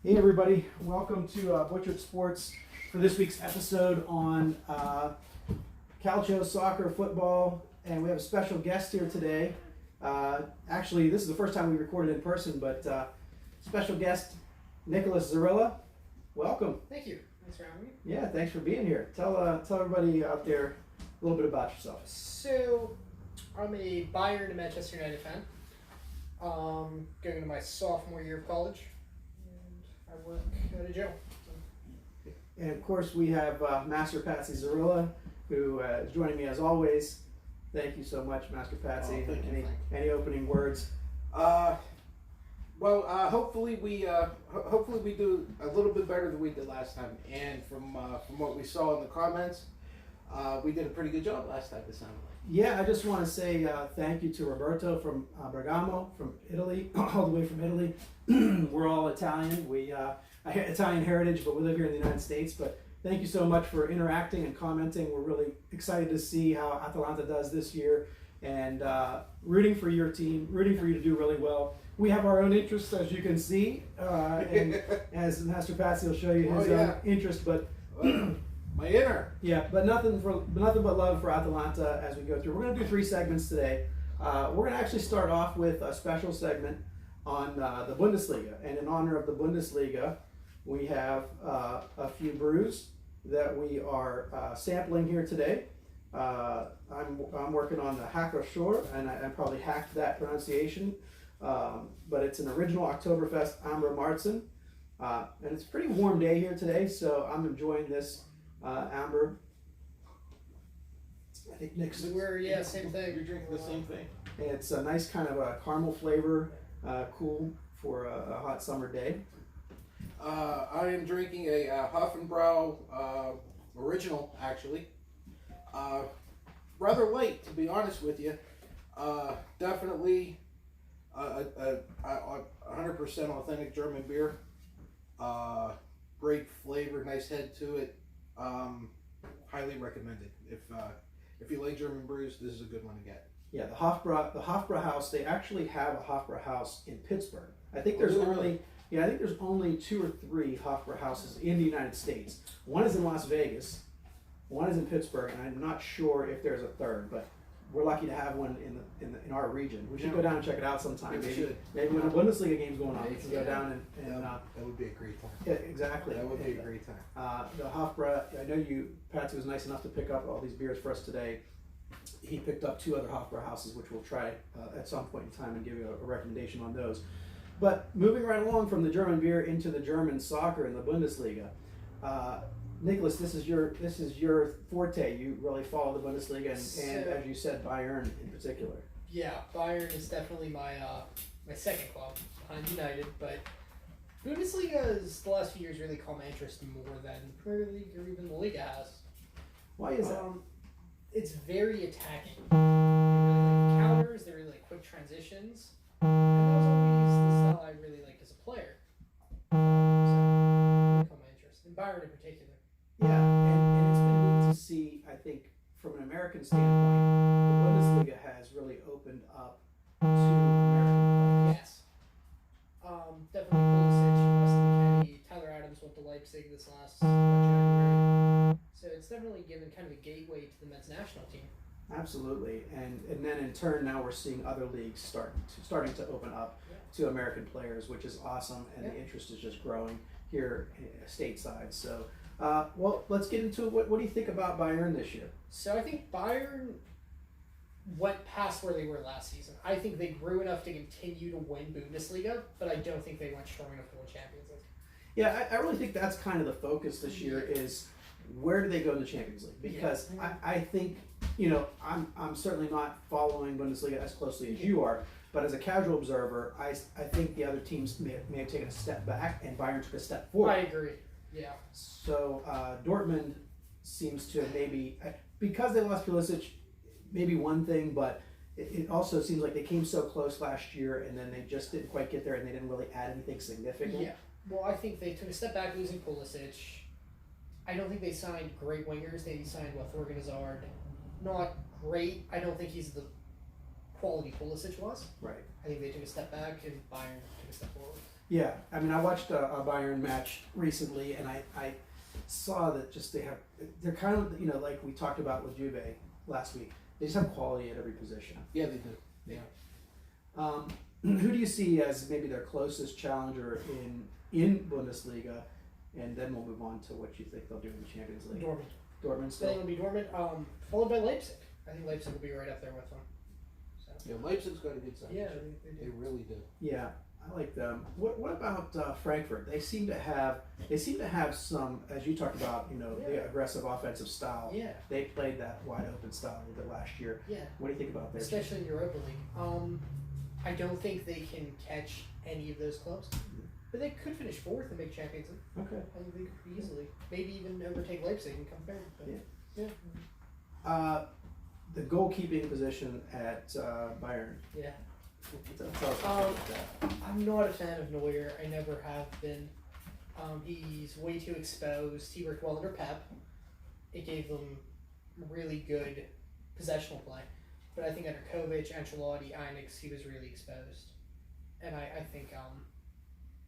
Hey everybody, welcome to Butchered Sports for this week's episode on Calcio soccer, football, and we have a special guest here today. Actually, this is the first time we recorded in person, but special guest Nicholas Zarilla. Welcome. Thank you. Thanks for having me. Yeah, thanks for being here. Tell everybody out there a little bit about yourself. So, I'm a Bayern and Manchester United fan. Going into my sophomore year of college, and I work at a jail. And of course, we have Master Patsy Zarilla, who is joining me as always. Thank you so much, Master Patsy. Thank you. Any opening words? Hopefully we do a little bit better than we did last time. And from what we saw in the comments, we did a pretty good job last time. It sounded like. Yeah, I just want to say thank you to Roberto from Bergamo, from Italy, all the way from Italy. We're all Italian. I have Italian heritage, but we live here in the United States. But thank you so much for interacting and commenting. We're really excited to see how Atalanta does this year, and rooting for your team, rooting for you to do really well. We have our own interests, as you can see, and as Master Patsy will show you his own interest, but. My inner. Yeah, but nothing but love for Atalanta as we go through. We're going to do 3 segments today. We're going to actually start off with a special segment on the Bundesliga, and in honor of the Bundesliga, we have a few brews that we are sampling here today. I'm working on the Hacker Shore, and I probably hacked that pronunciation, but it's an original Oktoberfest Amber Marzen, and it's a pretty warm day here today, so I'm enjoying this. Amber. I think Nick's. Same thing. You're drinking the same thing. It's a nice kind of a caramel flavor, cool for a hot summer day. I am drinking a Hofenbrau original, actually. Rather light, to be honest with you. Definitely a 100% authentic German beer. Great flavor, nice head to it. Highly recommended. If you like German brews, this is a good one to get. Yeah, the Hofbrau House. They actually have a Hofbrau House in Pittsburgh. I think there's only 2 or 3 Hofbrau houses in the United States. One is in Las Vegas, one is in Pittsburgh, and I'm not sure if there's a third, but we're lucky to have one in our region. We should go down and check it out sometime. Maybe when a Bundesliga game's going on, we can go down and that would be a great time. Yeah, exactly. That would be a great time. The Hofbrau, I know Patsy was nice enough to pick up all these beers for us today. He picked up 2 other Hofbrau houses, which we'll try at some point in time and give you a recommendation on those. But moving right along from the German beer into the German soccer in the Bundesliga. Nicholas, this is your forte. You really follow the Bundesliga, and as you said, Bayern in particular. Yeah, Bayern is definitely my second club behind United, but Bundesliga has the last few years really caught my interest more than the Premier League or even the Liga has. Why is that? It's very attacking. They really like counters. They really like quick transitions, and that was always the style I really liked as a player. So, really caught my interest in Bayern in particular. Yeah, and it's been neat to see, I think, from an American standpoint, the Bundesliga has really opened up to American players. Yes. Definitely Pulisic, Wesley McKennie, Tyler Adams went to Leipzig this last January. So it's definitely given kind of a gateway to the men's national team. Absolutely, and then in turn now we're seeing other leagues starting to open up to American players, which is awesome, and the interest is just growing here stateside. So. Well, let's get into it. What do you think about Bayern this year? So I think Bayern went past where they were last season. I think they grew enough to continue to win Bundesliga, but I don't think they went strong enough to win Champions League. Yeah, I really think that's kind of the focus this year is where do they go in the Champions League? Because I think, I'm certainly not following Bundesliga as closely as you are, but as a casual observer, I think the other teams may have taken a step back and Bayern took a step forward. I agree. Yeah. So Dortmund seems to maybe, because they lost Pulisic, maybe one thing, but it also seems like they came so close last year and then they just didn't quite get there and they didn't really add anything significant. Yeah. Well, I think they took a step back losing Pulisic. I don't think they signed great wingers. They signed Thorgan Hazard. Not great. I don't think he's the quality Pulisic was. Right. I think they took a step back and Bayern took a step forward. Yeah, I mean, I watched a Bayern match recently, and I saw that just they're kind of, like we talked about with Juve last week. They just have quality at every position. Yeah, they do. Yeah. Who do you see as maybe their closest challenger in Bundesliga? And then we'll move on to what you think they'll do in the Champions League. Dortmund. Dortmund I still. think it'll be Dortmund, followed by Leipzig. I think Leipzig will be right up there with them. So. Yeah, Leipzig's got a good side. Yeah, They really do. Yeah, I like them. What about Frankfurt? They seem to have some, as you talked about, the aggressive offensive style. Yeah. They played that wide open style a little bit last year. Yeah. What do you think about their Especially in Europa League. I don't think they can catch any of those clubs. But they could finish fourth and make Champions League. Okay. I think they could easily. Maybe even overtake Leipzig and come third. But Yeah. The goalkeeping position at Bayern. yeah. Tell us about that. I'm not a fan of Neuer. I never have been. He's way too exposed. He worked well under Pep. It gave them really good possessional play. But I think under Kovic, Ancelotti, Einix, he was really exposed. And I think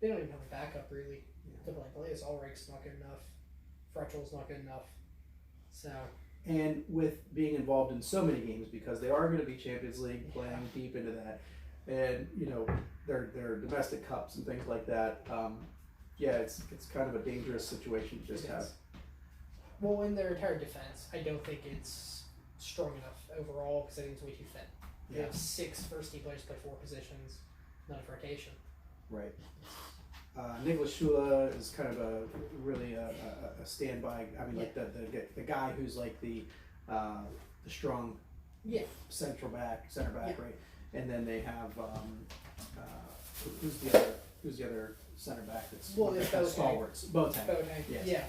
they don't even have a backup really to play. Ulrich's not good enough. Fretchel's not good enough. So. And with being involved in so many games, because they are going to be Champions League playing deep into that, and their domestic cups and things like that. It's kind of a dangerous situation to just have. Well, in their entire defense, I don't think it's strong enough overall because I think it's way too thin. They have 6 first-team players play 4 positions, not a rotation. Right. Nicholas Schula is kind of a standby. I mean, like the guy who's like the strong center back, right? And then they have who's the other center back that's stalwarts? Boateng. Yes. Yeah.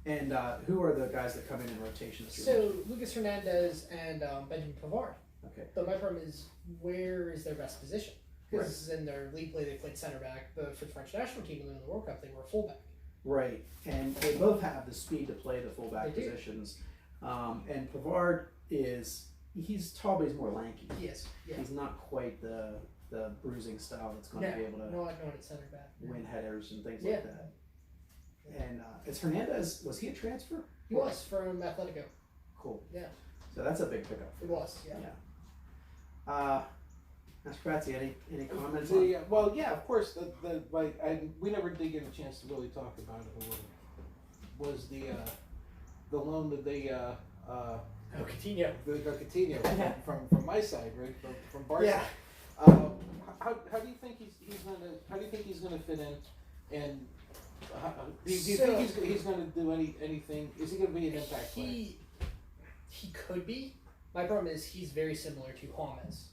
And who are the guys that come in rotation? So Lucas Hernandez and Benjamin Pavard. Okay. But my problem is, where is their best position? Because in their league play they played center back, but for the French national team in the World Cup they were a fullback. Right, and they both have the speed to play the fullback positions. And Pavard he's tall, but he's more lanky. Yes. Yeah. He's not quite the bruising style that's going to be able to not at center back. Win headers and things like that. And is Hernandez, was he a transfer? He was from Atletico. Cool. Yeah. So that's a big pickup. It was. Yeah. Master Patsy, any comments? Well, yeah, of course. We never did get a chance to really talk about it a little. Was the loan that they Coutinho. The Coutinho from my side, right? From Barca. Yeah. How do you think he's gonna fit in? And do you think he's gonna do anything? Is he gonna be an impact player? He could be. My problem is he's very similar to James.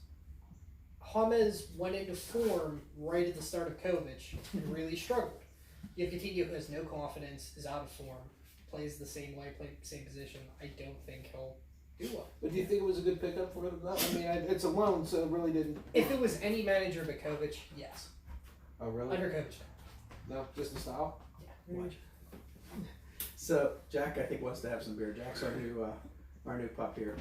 James went into form right at the start of Kovic and really struggled. You have Coutinho who has no confidence, is out of form, plays the same way, plays the same position. I don't think he'll do well. But do you think it was a good pickup for him? I mean, it's a loan, so it really didn't. If it was any manager but Kovic, yes. Oh, really? Under Kovic. No, just the style? Yeah. Watch. So, Jack, I think, wants to have some beer. Jack's our new pup here.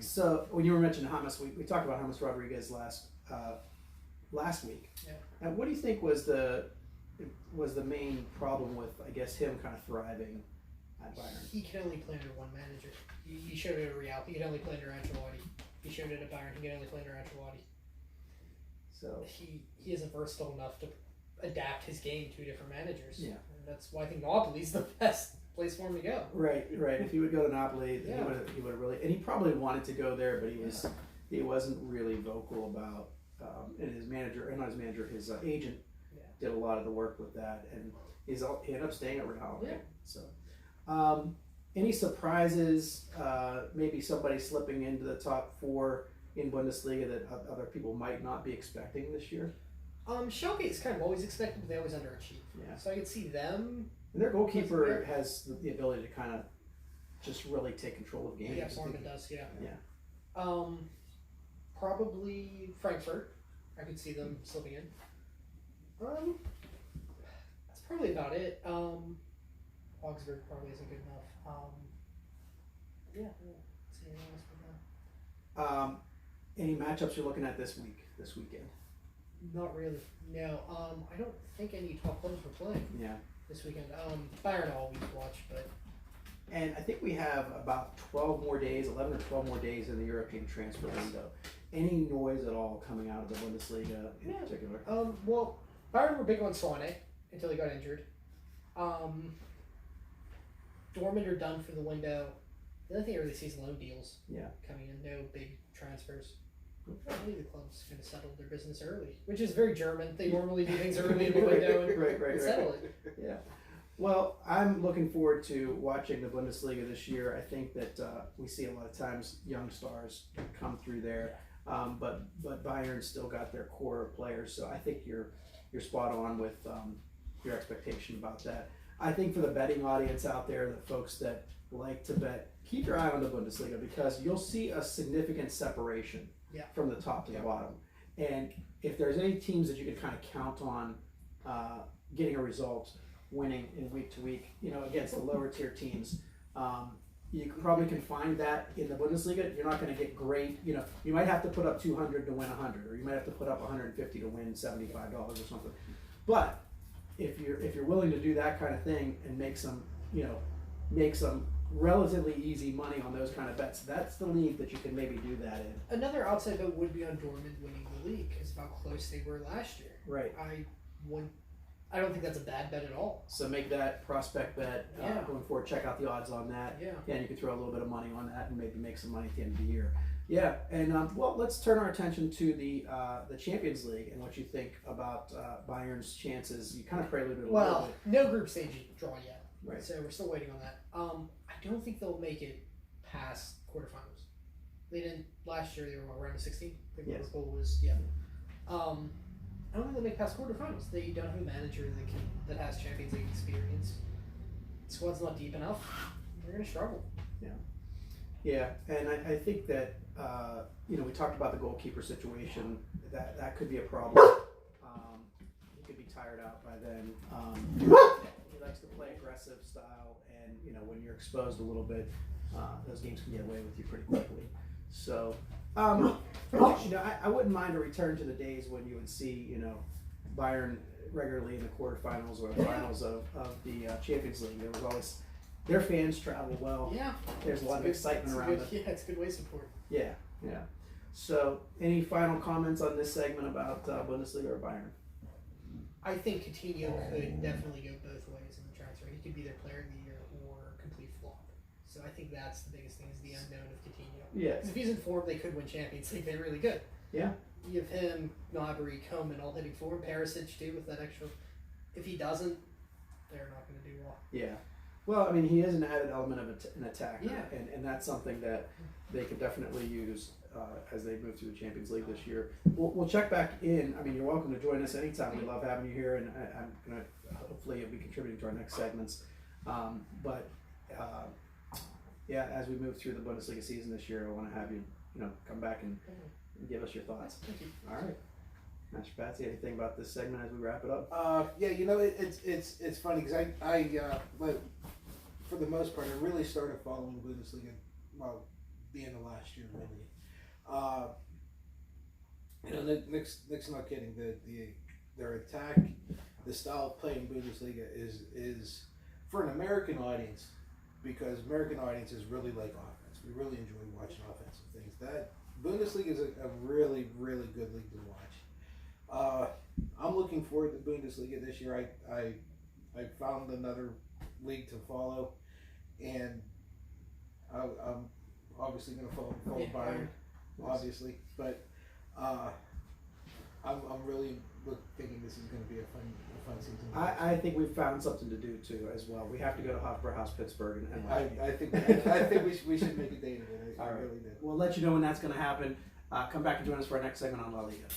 So, when you were mentioning James, we talked about James Rodriguez last week. Yeah. And what do you think was the main problem with, I guess, him kind of thriving at Bayern? He can only play under one manager. He showed it at Real. He can only play under Ancelotti. He showed it at Bayern. He can only play under Ancelotti. So he isn't versatile enough to adapt his game to different managers. Yeah. And that's why I think Napoli's the best place for him to go. Right. If he would go to Napoli, he would have really, and he probably wanted to go there, but he wasn't really vocal about. And his agent did a lot of the work with that, and he ended up staying at Real. Yeah. So, any surprises? Maybe somebody slipping into the top 4 in Bundesliga that other people might not be expecting this year. Schalke is kind of always expected, but they always underachieve. Yeah. So I could see them. And their goalkeeper has the ability to kind of just really take control of games. Yeah, Sorman does. Yeah. Yeah. Probably Frankfurt. I could see them slipping in. That's probably about it. Augsburg probably isn't good enough. Yeah. See anything else with that? Any matchups you're looking at this weekend? Not really. No. I don't think any top clubs were playing Yeah. this weekend. Bayern I'll always watch, but And I think we have about 12 more days, 11 or 12 more days in the European transfer window. Any noise at all coming out of the Bundesliga in particular? well, Bayern were big on Sane until he got injured. Dortmund are done for the window. The other thing I really see is loan deals. Yeah. Coming in, no big transfers. I believe the club's kind of settled their business early, which is very German. They normally do things early in the window and settle it. Yeah. Well, I'm looking forward to watching the Bundesliga this year. I think that we see a lot of times young stars come through there, but Bayern still got their core of players. So I think you're spot on with your expectation about that. I think for the betting audience out there, the folks that like to bet, keep your eye on the Bundesliga because you'll see a significant separation from the top to the bottom. And if there's any teams that you can kind of count on getting a result, winning in week to week, against the lower tier teams, you probably can find that in the Bundesliga. You're not going to get great, you might have to put up 200 to win 100, or you might have to put up 150 to win $75 or something. But if you're willing to do that kind of thing and make some relatively easy money on those kind of bets, that's the league that you can maybe do that in. Another outside bet would be on Dortmund winning the league because of how close they were last year. Right. I don't think that's a bad bet at all. So make that prospect bet going forward. Check out the odds on that. Yeah. And you can throw a little bit of money on that and maybe make some money at the end of the year. Yeah. And let's turn our attention to the Champions League and what you think about Bayern's chances. You kind of preluded a little bit. No group stage draw yet. Right. So we're still waiting on that. I don't think they'll make it past quarterfinals. They didn't last year. They were around 16. I think Liverpool was I don't think they'll make past quarterfinals. They don't have a manager that has Champions League experience. The squad's not deep enough. They're going to struggle. Yeah, and I think that we talked about the goalkeeper situation. That could be a problem. He could be tired out by then. He likes to play aggressive style, and when you're exposed a little bit, those games can get away with you pretty quickly. So, I wouldn't mind a return to the days when you would see Bayern regularly in the quarterfinals or the finals of the Champions League. There was always their fans travel well. Yeah. There's a lot of excitement around it. Yeah, it's good way support. Yeah. So, any final comments on this segment about Bundesliga or Bayern? I think Coutinho could definitely go both ways in the transfer. He could be their player of the year or complete flop. So I think that's the biggest thing is the unknown of Coutinho. Yeah. Because if he's in form, they could win Champions League. They're really good. Yeah. You have him, Gnabry, Coman all hitting form. Perisic too with that extra. If he doesn't, they're not going to do well. Yeah. Well, I mean, he is an added element of an attacker, Yeah. and that's something that they could definitely use as they move through the Champions League this year. We'll check back in. I mein, you're welcome to join us anytime. We love having you here, and I'm going to hopefully you'll be contributing to our next segments. As we move through the Bundesliga season this year, I want to have you, come back and give us your thoughts. Thank you. All right. Master Patsy, anything about this segment as we wrap it up? It's funny because I for the most part, I really started following Bundesliga, being the last year really. Nick's not kidding. Their attack, the style of playing Bundesliga is for an American audience, because American audiences really like offense. We really enjoy watching offensive things. That Bundesliga is a really, really good league to watch. I'm looking forward to Bundesliga this year. I found another league to follow, and I'm obviously going to follow Bayern, obviously, but I'm really thinking this is going to be a fun season. I think we've found something to do too as well. We have to go to Hofbrauhaus, Pittsburgh, and watch. I think we should make a date of it. I really do. We'll let you know when that's going to happen. Come back and join us for our next segment on La Liga.